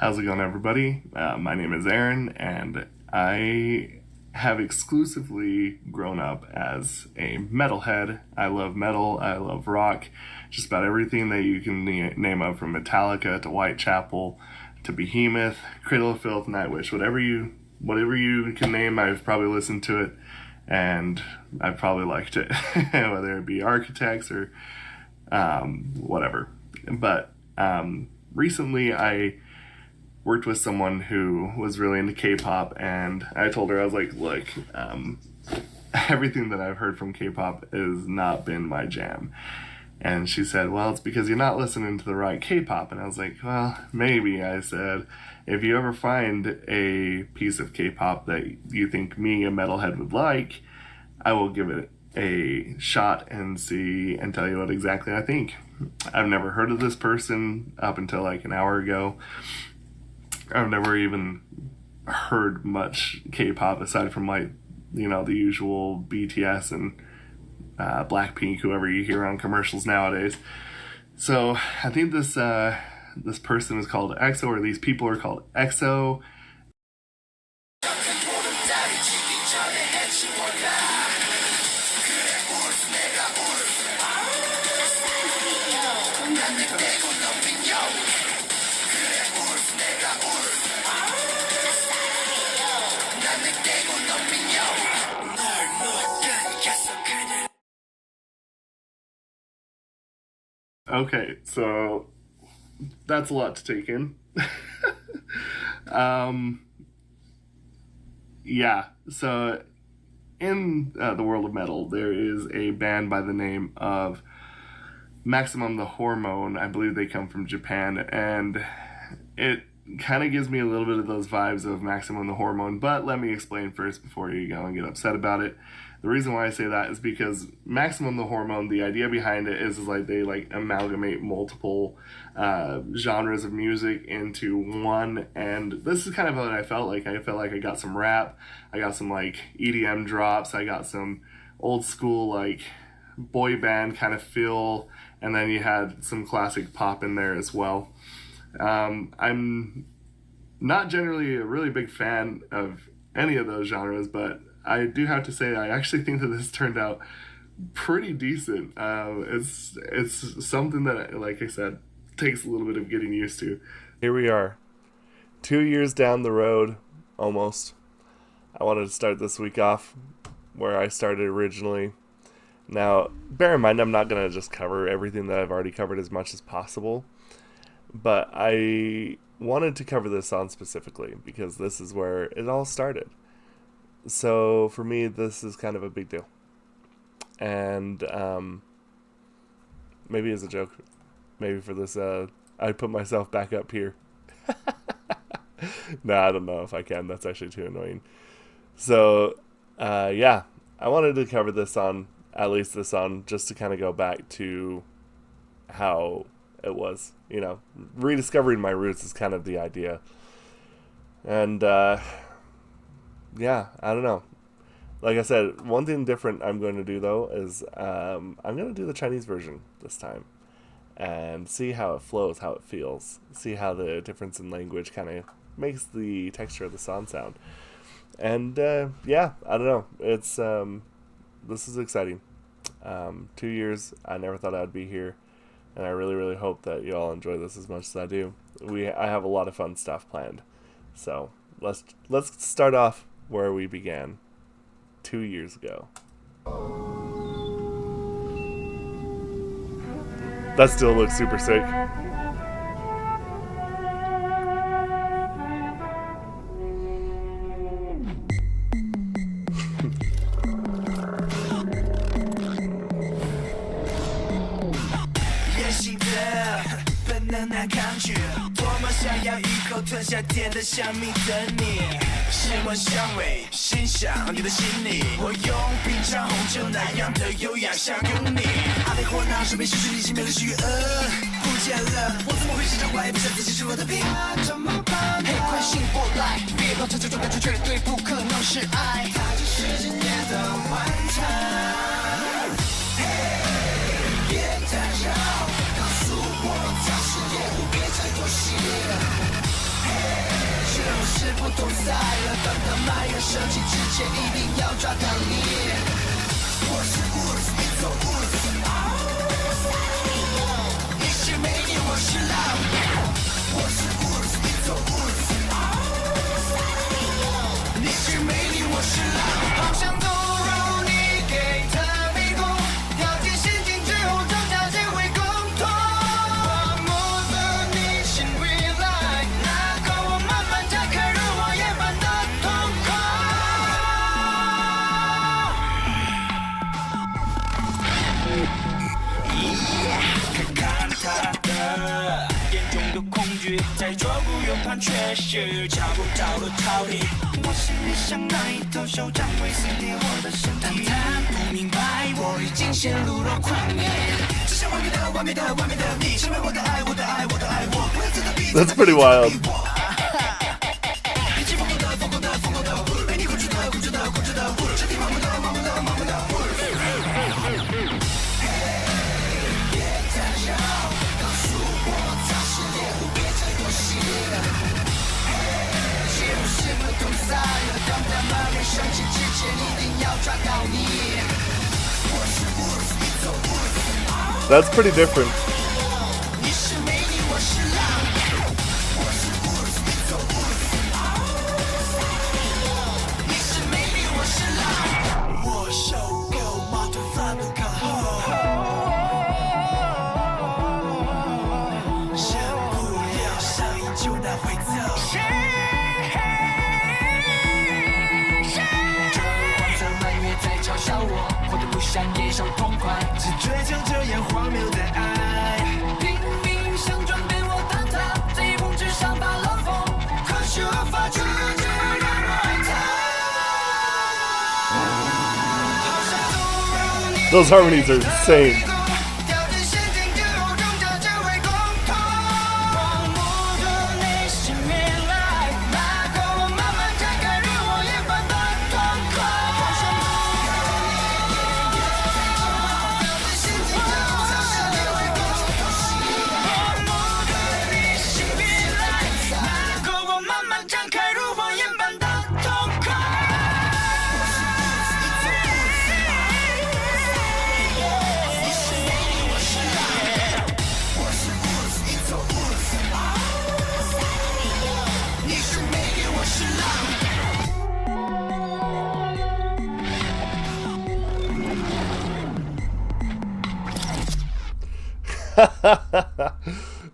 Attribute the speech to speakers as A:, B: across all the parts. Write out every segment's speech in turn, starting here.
A: How's it going, everybody? My name is Aaron, and I have exclusively grown up as a metalhead. I love metal, I love rock, just about everything that you can name up, from Metallica to Whitechapel to Behemoth, Cradle of Filth, Nightwish, whatever you can name, I've probably listened to it, and I've probably liked it, whether it be Architects or whatever. But recently I worked with someone who was really into K-pop, and I told her, I was like, look, everything that I've heard from K-pop has not been my jam. And she said, well, it's because you're not listening to the right K-pop. And I was like, well, maybe. I said, if you ever find a piece of K-pop that you think me, a metalhead, would like, I will give it a shot and see and tell you what exactly I think. I've never heard of this person up until like an hour ago. I've never even heard much K-pop aside from the usual BTS and Blackpink, whoever you hear on commercials nowadays. So I think this person is called EXO, or these people are called EXO. Okay, so that's a lot to take in. Yeah, so in the world of metal, there is a band by the name of Maximum the Hormone. I believe they come from Japan, and it kind of gives me a little bit of those vibes of Maximum the Hormone, but let me explain first before you go and get upset about it. The reason why I say that is because Maximum the Hormone, the idea behind it is like they amalgamate multiple genres of music into one, and this is kind of what I felt like. I felt like I got some rap, I got some EDM drops, I got some old school boy band kind of feel, and then you had some classic pop in there as well. I'm not generally a really big fan of any of those genres, but I do have to say I actually think that this turned out pretty decent. It's something that, like I said, takes a little bit of getting used to. Here we are, 2 years down the road, almost. I wanted to start this week off where I started originally. Now, bear in mind, I'm not going to just cover everything that I've already covered as much as possible, but I wanted to cover this song specifically because this is where it all started. So for me, this is kind of a big deal. And maybe as a joke, maybe for this, I put myself back up here. No, I don't know if I can. That's actually too annoying. So, yeah, I wanted to cover this song, at least this song, just to kind of go back to how it was. Rediscovering my roots is kind of the idea. And, yeah, I don't know. Like I said, one thing different I'm going to do, though, is I'm going to do the Chinese version this time and see how it flows, how it feels, see how the difference in language kind of makes the texture of the song sound. And, yeah, I don't know. It's this is exciting. 2 years, I never thought I'd be here, and I really, really hope that you all enjoy this as much as I do. I have a lot of fun stuff planned. So let's start off where we began 2 years ago. That still looks super sick.
B: 在左顾右盼，却是找不到路逃离。我是你像那一头手掌会撕裂我的身体，但他不明白我已经陷入了狂野。只想完美的完美的完美的你，成为我的爱我的爱我的爱，我不要自责逼。
A: That's pretty wild. That's pretty different. Those harmonies are insane.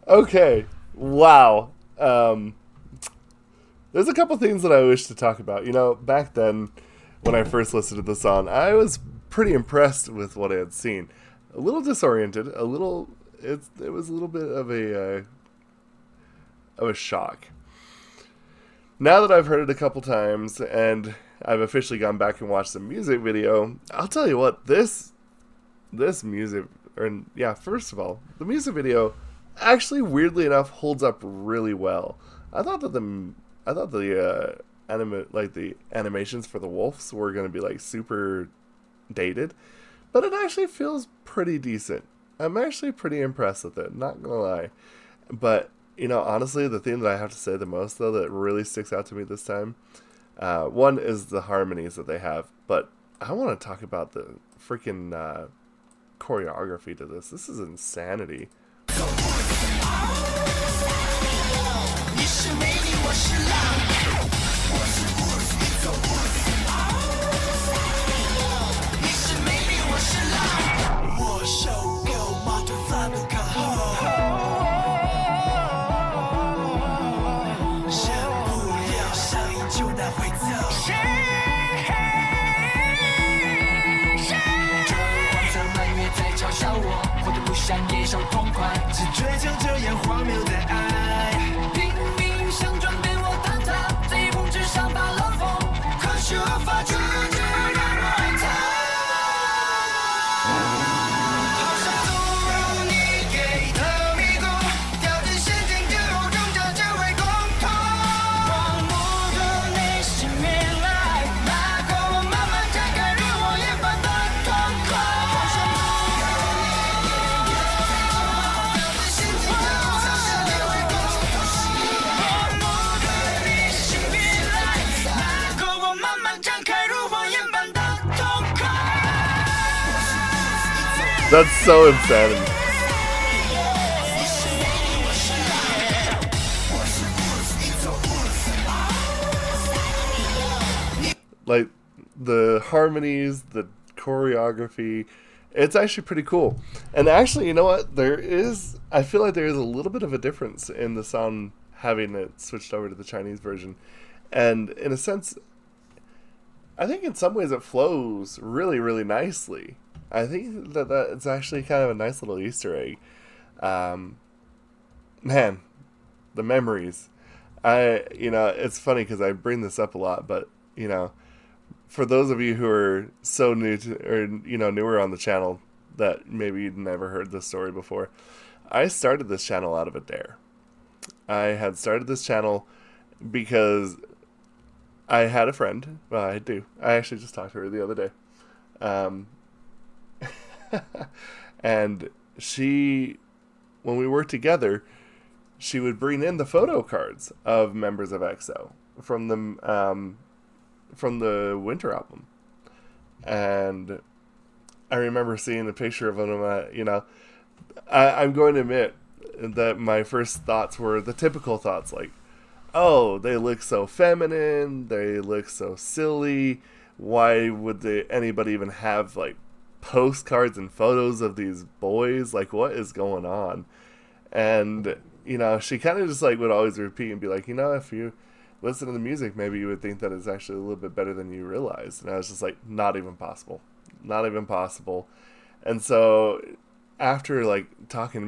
A: Okay, wow. There's a couple things that I wish to talk about. You know, back then, when I first listened to the song, I was pretty impressed with what I had seen. A little disoriented, it was a little bit of a shock. Now that I've heard it a couple times, and I've officially gone back and watched the music video, I'll tell you what, this music, first of all, the music video actually, weirdly enough, holds up really well. I thought the animations for the wolves were going to be like super dated, but it actually feels pretty decent. I'm actually pretty impressed with it, not gonna lie. But you know, honestly, the thing that I have to say the most though that really sticks out to me this time, one is the harmonies that they have, but I want to talk about the freaking choreography to this. This is insanity. That's so insanity. Like the harmonies, the choreography, it's actually pretty cool. And actually, you know what? I feel like there is a little bit of a difference in the sound having it switched over to the Chinese version. And in a sense, I think in some ways it flows really, really nicely. I think that it's actually kind of a nice little Easter egg. Um, Man, the memories. It's funny because I bring this up a lot, but you know, for those of you who are so new to, or newer on the channel that maybe you'd never heard this story before, I started this channel out of a dare. I had started this channel because I had a friend. Well, I do. I actually just talked to her the other day. Um, and she, when we worked together, she would bring in the photo cards of members of EXO from the Winter album, and I remember seeing a picture of them. I'm going to admit that my first thoughts were the typical thoughts, like, "Oh, they look so feminine. They look so silly. Why would anybody even have like postcards and photos of these boys? Like, what is going on?" And she kind of just like would always repeat and be like, if you listen to the music, maybe you would think that it's actually a little bit better than you realize. And I was just like, not even possible, not even possible. And so after like talking to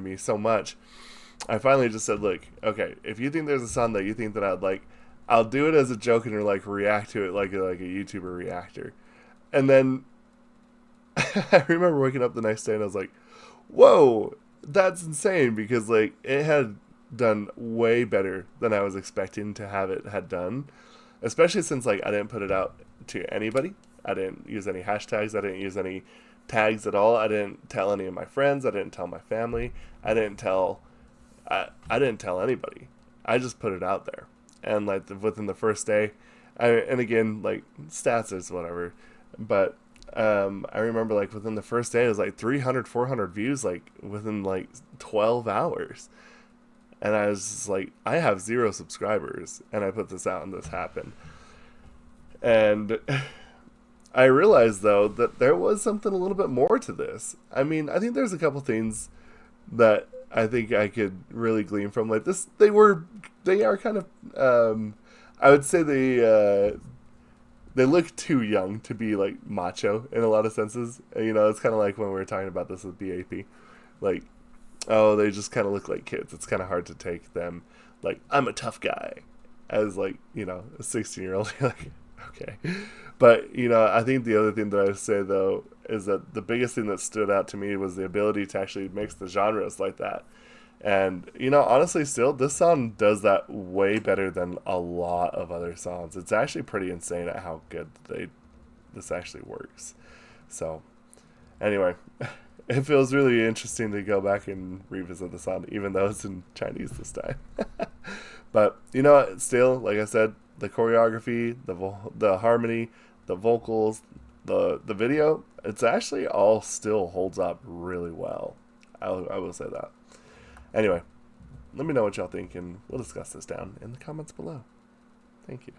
A: me so much, I finally just said, look, okay, if you think there's a song that you think that I'd like, I'll do it as a joke and like react to it like a YouTuber reactor. And then I remember waking up the next day and I was like, whoa, that's insane, because like it had done way better than I was expecting to have it had done, especially since like I didn't put it out to anybody. I didn't use any hashtags. I didn't use any tags at all. I didn't tell any of my friends. I didn't tell my family. I didn't tell anybody. I just put it out there, and like within the first day, and again, like stats is whatever, but I remember like within the first day it was like 300, 400 views like within like 12 hours. And I was just like, I have 0 subscribers and I put this out and this happened. And I realized though that there was something a little bit more to this. I mean, I think there's a couple things that I think I could really glean from like this. They are kind of I would say they look too young to be like macho in a lot of senses. It's kind of like when we were talking about this with BAP. Like, oh, they just kind of look like kids. It's kind of hard to take them like, I'm a tough guy, as like, a 16-year-old. Like, okay. But, I think the other thing that I would say, though, is that the biggest thing that stood out to me was the ability to actually mix the genres like that. And, honestly, still, this song does that way better than a lot of other songs. It's actually pretty insane at how good this actually works. So, anyway, it feels really interesting to go back and revisit the song, even though it's in Chinese this time. But, still, like I said, the choreography, the harmony, the vocals, the video, it's actually all still holds up really well. I will say that. Anyway, let me know what y'all think, and we'll discuss this down in the comments below. Thank you.